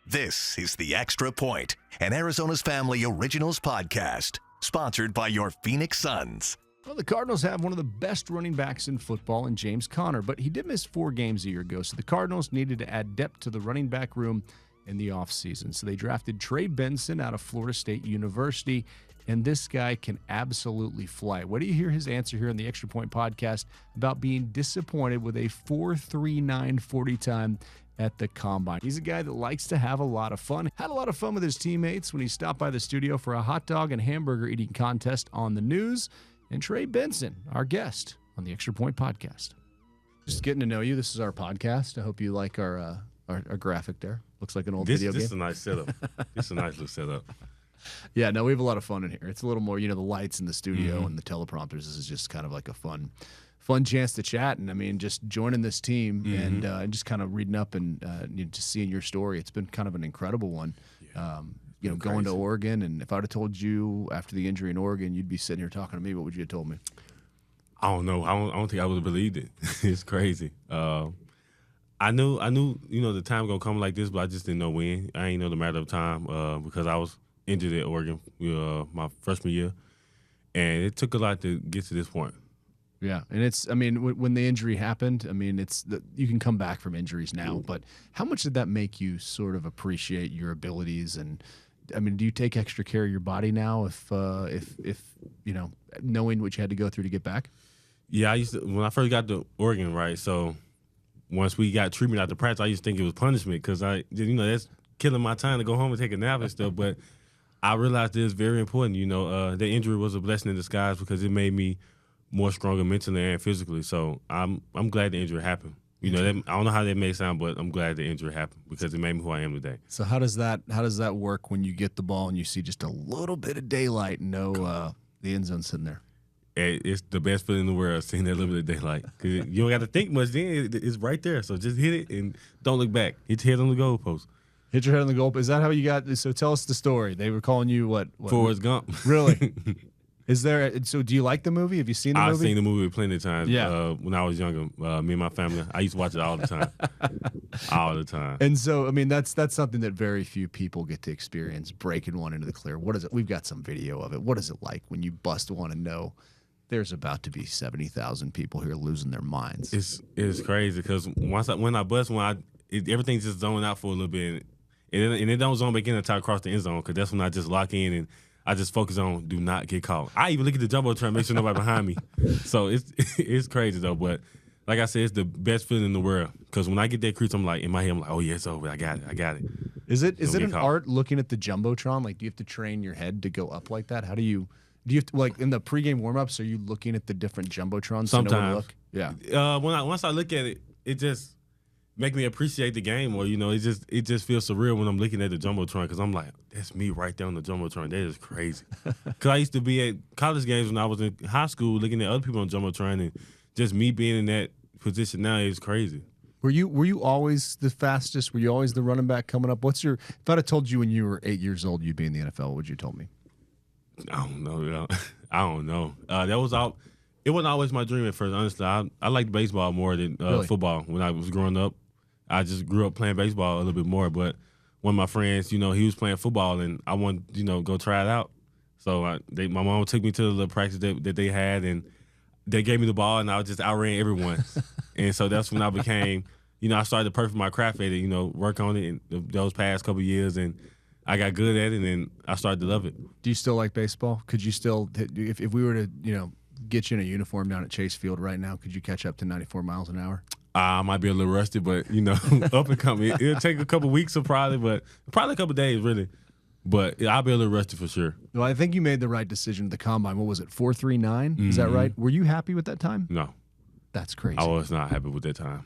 This is The Extra Point, an Arizona's Family Originals podcast, sponsored by your Phoenix Suns. Well, the Cardinals have one of the best running backs in football in James Conner, but he did miss 4 games a year ago, so the Cardinals needed to add depth to the running back room in the offseason. So they drafted Trey Benson out of Florida State University, and this guy can absolutely fly. What do you hear his answer here in the Extra Point podcast about being disappointed with a 4.39 40 time at the Combine? He's a guy that likes to have a lot of fun. Had a lot of fun with his teammates when he stopped by the studio for a hot dog and hamburger eating contest on the news. And Trey Benson, our guest on the Extra Point podcast. Just getting to know you. This is our podcast. I hope you like our graphic there. Looks like an old video game. This is a nice setup. This is a nice little setup. Yeah, no, we have a lot of fun in here. It's a little more, the lights in the studio and the teleprompters. This is just kind of like a fun chance to chat. And I mean, just joining this team and just kind of reading up and just seeing your story. It's been kind of an incredible one. Yeah. Going to Oregon. And if I'd have told you after the injury in Oregon, you'd be sitting here talking to me, what would you have told me? I don't know. I don't think I would have believed it. It's crazy. I knew, the time gonna come like this, but I just didn't know when. I ain't know the matter of time because I was injured at Oregon my freshman year, and it took a lot to get to this point. Yeah, and when the injury happened, you can come back from injuries now, but how much did that make you sort of appreciate your abilities? And do you take extra care of your body now if knowing what you had to go through to get back? Yeah, when I first got to Oregon, right? So once we got treatment after practice, I used to think it was punishment because that's killing my time to go home and take a nap and stuff. But I realized it was very important. The injury was a blessing in disguise because it made me more stronger mentally and physically. So I'm glad the injury happened. I don't know how that may sound, but I'm glad the injury happened because it made me who I am today. So how does that work when you get the ball and you see just a little bit of daylight and the end zone sitting there? It's the best feeling in the world, seeing that little bit of daylight. Cause you don't got to think much then. It's right there. So just hit it and don't look back. Hit your head on the goalpost. Hit your head on the goalpost. Is that how you got? So tell us the story. They were calling you what? Forrest Gump. Really? So do you like the movie? Have you seen the movie? I've seen the movie plenty of times. Yeah. When I was younger, me and my family, I used to watch it all the time. All the time. And so, that's something that very few people get to experience, breaking one into the clear. What is it? We've got some video of it. What is it like when you bust one and know there's about to be 70,000 people here losing their minds? It's crazy because when I bust one, everything's just zoning out for a little bit. And it don't zone back in until I cross the end zone because that's when I just lock in and I just focus on do not get caught. I even look at the jumbotron, make sure nobody behind me. So it's crazy though. But like I said, it's the best feeling in the world because when I get that crease, I'm like in my head, I'm like, oh yeah, it's over. I got it. Is it an art looking at the jumbotron? Like, do you have to train your head to go up like that? How do you have to, like in the pregame warmups? Are you looking at the different jumbotrons? Sometimes. To know where to look? Yeah. Once I look at it, it just make me appreciate the game, or it just feels surreal when I'm looking at the jumbotron because I'm like, that's me right there on the jumbotron. That is crazy. Because I used to be at college games when I was in high school looking at other people on jumbotron, and just me being in that position now is crazy. Were you always the fastest? Were you always the running back coming up? If I'd have told you when you were 8 years old you'd be in the NFL, what would you have told me? I don't know. I don't know. That was all. It wasn't always my dream at first. Honestly, I liked baseball more than Really? Football when I was growing up. I just grew up playing baseball a little bit more. But one of my friends, he was playing football, and I wanted, go try it out. So my mom took me to the little practice that they had, and they gave me the ball, and I just outran everyone. And so that's when I became, I started to perfect my craft at it, work on it in those past couple of years, and I got good at it, and then I started to love it. Do you still like baseball? Could you still, if we were to, get you in a uniform down at Chase Field right now, could you catch up to 94 miles an hour? I might be a little rusty, but, up and coming. It'll take a couple weeks probably a couple days, really. But I'll be a little rusty for sure. Well, I think you made the right decision at the Combine. What was it, 4.39? Is that right? Were you happy with that time? No. That's crazy. I was not happy with that time.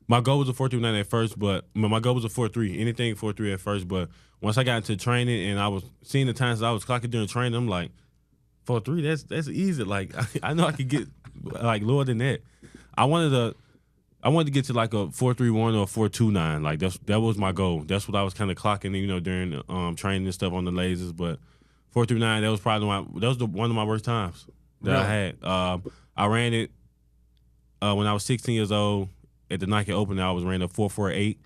My goal was a 4.39 at first, but my goal was a 4.3. Anything 4.3 at first, but once I got into training and I was seeing the times that I was clocking during training, I'm like, 4.3, that's easy. Like, I know I could get, like, lower than that. I wanted to get to, like, a 4.31 or 4.29. Like, that was my goal. That's what I was kind of clocking, during training and stuff on the lasers. But 4.39, that was probably one of my worst times that I had. I ran it when I was 16 years old at the Nike Open. I was ran a 4.48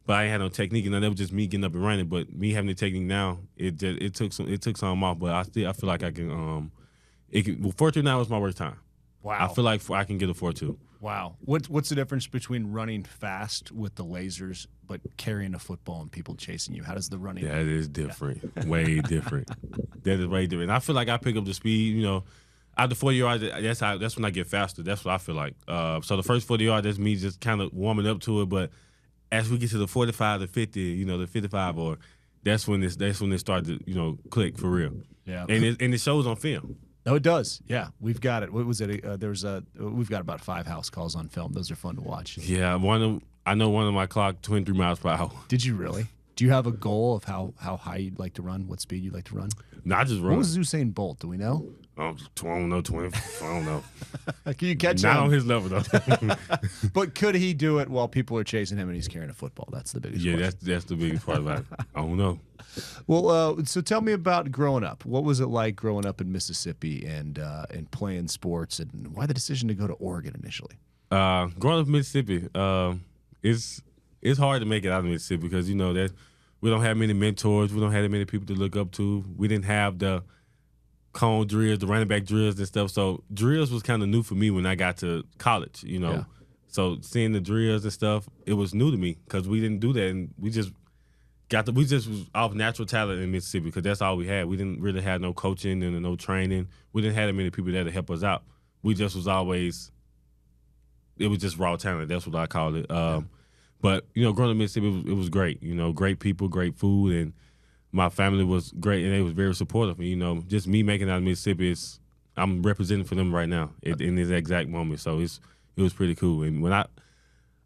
but I ain't had no technique, and that was just me getting up and running. But me having the technique now, it took some off. But I feel like I can. 4.29 was my worst time. Wow. I feel like I can get a 4.2. Wow. What's the difference between running fast with the lasers but carrying a football and people chasing you? How does the running? That is different. Yeah. Way different. That is way different. I feel like I pick up the speed, out the 40 yards, that's when I get faster. That's what I feel like. So the first 40 yards, that's me just kind of warming up to it. But as we get to the 45 to 50, the 55, or that's when it starts to click for real. Yeah. And it shows on film. No, it does. Yeah, we've got it. What was it? We've got about 5 house calls on film. Those are fun to watch. Yeah, I know one of my clock 23 miles per hour. Did you really? Do you have a goal of how high you'd like to run? What speed you'd like to run? No, I just run. What was Usain Bolt? Do we know? I don't know, 20. I don't know. Can you catch him? Not on his level, though. But could he do it while people are chasing him and he's carrying a football? That's the biggest question. Yeah, that's the biggest part about it. I don't know. Well, so tell me about growing up. What was it like growing up in Mississippi and playing sports, and why the decision to go to Oregon initially? Growing up in Mississippi, it's hard to make it out of Mississippi because that we don't have many mentors. We don't have that many people to look up to. We didn't have the cone drills, the running back drills and stuff. So drills was kind of new for me when I got to college. Yeah. So seeing the drills and stuff, it was new to me because we didn't do that, and we just was off natural talent in Mississippi because that's all we had. We didn't really have no coaching and no training. We didn't have that many people there to help us out. We just was always, it was just raw talent. That's what I call it. But, growing up in Mississippi, it was great. Great people, great food, and my family was great, and they was very supportive. Just me making it out of Mississippi, I'm representing for them right now in this exact moment. So it was pretty cool. And when I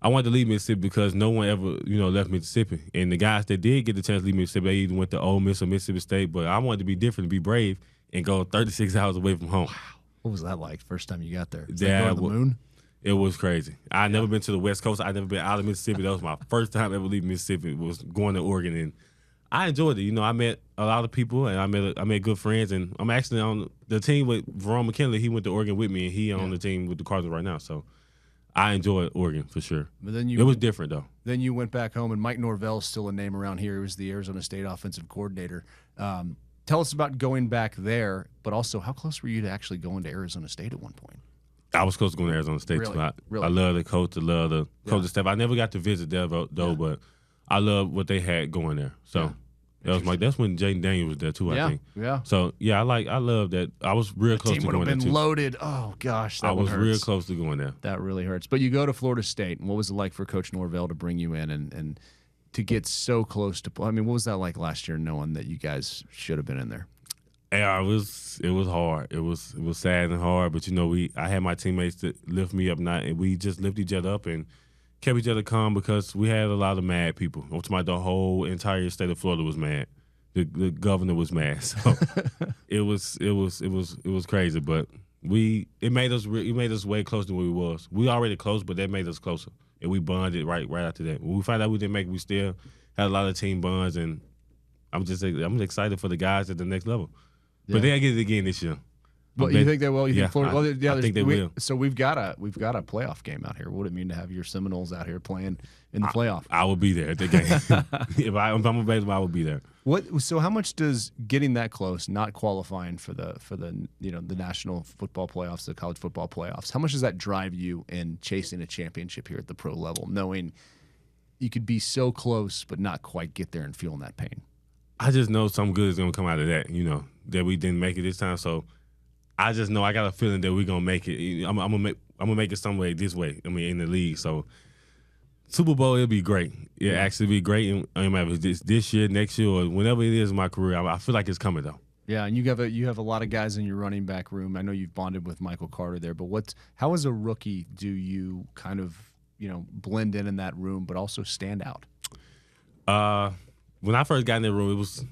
wanted to leave Mississippi because no one ever, left Mississippi. And the guys that did get the chance to leave Mississippi, they either went to Ole Miss or Mississippi State. But I wanted to be different, to be brave, and go 36 hours away from home. Wow. What was that like first time you got there? Yeah, like going to the moon? It was crazy. I'd never been to the West Coast. I'd never been out of Mississippi. That was my first time ever leaving Mississippi, was going to Oregon. And I enjoyed it. I met a lot of people, and I met good friends. And I'm actually on the team with Verone McKinley. He went to Oregon with me, and he on the team with the Cardinals right now. So I enjoyed Oregon for sure. But then it was different, though. Then you went back home, and Mike Norvell's still a name around here. He was the Arizona State offensive coordinator. Tell us about going back there, but also how close were you to actually going to Arizona State at one point? I was close to going to Arizona State, really? too. Really? I love the coach. I love the coaching staff. I never got to visit there, though, but I love what they had going there. So that's when Jaden Daniels was there, too, I think. Yeah. So, I love that. I was real close to going there, too. Team would have been loaded. Oh, gosh, that I was hurts. real close to going there. That really hurts. But you go to Florida State, and what was it like for Coach Norvell to bring you in and to get so close to – what was that like last year, knowing that you guys should have been in there? Yeah, it was hard. It was sad and hard, but I had my teammates to lift me up, and we just lifted each other up and kept each other calm because we had a lot of mad people. I'm talking about the whole entire state of Florida was mad. The governor was mad. So it was crazy, but it made us way closer than we was. We already close, but that made us closer, and we bonded right after that. When we found out we didn't make it, we still had a lot of team bonds, and I'm excited for the guys at the next level. But they'll get it again this year. But you think they will? You think Florida? I think they will. So we've got a playoff game out here. What would it mean to have your Seminoles out here playing in the playoff? I will be there at the game. if I'm available, I will be there. So how much does getting that close, not qualifying for the the national football playoffs, the college football playoffs, how much does that drive you in chasing a championship here at the pro level, knowing you could be so close but not quite get there and feeling that pain? I just know something good is gonna come out of that. That we didn't make it this time, so I just know I got a feeling that we're gonna make it. I'm gonna make it some way this way. In the league. So Super Bowl, it'll be great. It'll actually be great. And if it's this year, next year, or whenever it is in my career, I feel like it's coming though. Yeah, and you have a lot of guys in your running back room. I know you've bonded with Michael Carter there, but how as a rookie do you kind of blend in that room, but also stand out? When I first got in the room, it was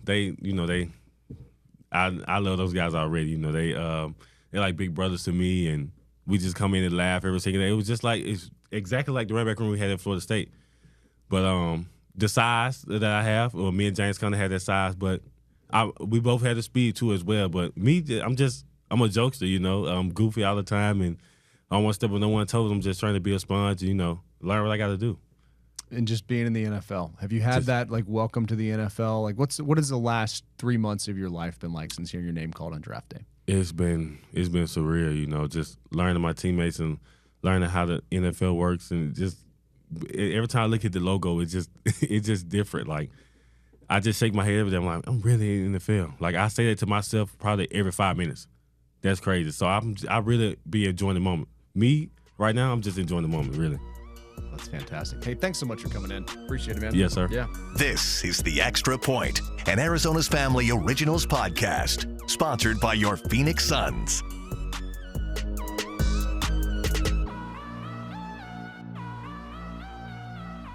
I love those guys already. They're like big brothers to me, and we just come in and laugh every single day. It was just it's exactly like the running back room we had at Florida State. But the size that I have, or me and James kind of had that size, but we both had the speed too as well. But me, I'm a jokester, I'm goofy all the time, and I don't want to step on no one's toes. I'm just trying to be a sponge, learn what I got to do. and just being in the NFL? Have you had that like welcome to the NFL? Like what has the last 3 months of your life been like since hearing your name called on draft day? It's been surreal, you know, just learning my teammates and learning how the NFL works, and just every time I look at the logo, it's just different. Like, I just shake my head every day. I'm like, I'm really in the NFL. Like, I say that to myself probably every 5 minutes. That's crazy. So I really be enjoying the moment. Me, right now, I'm just enjoying the moment, really. That's fantastic. Hey, thanks so much for coming in. Appreciate it, man. Yes, sir. Yeah. This is The Extra Point, an Arizona's Family Originals podcast, sponsored by your Phoenix Suns.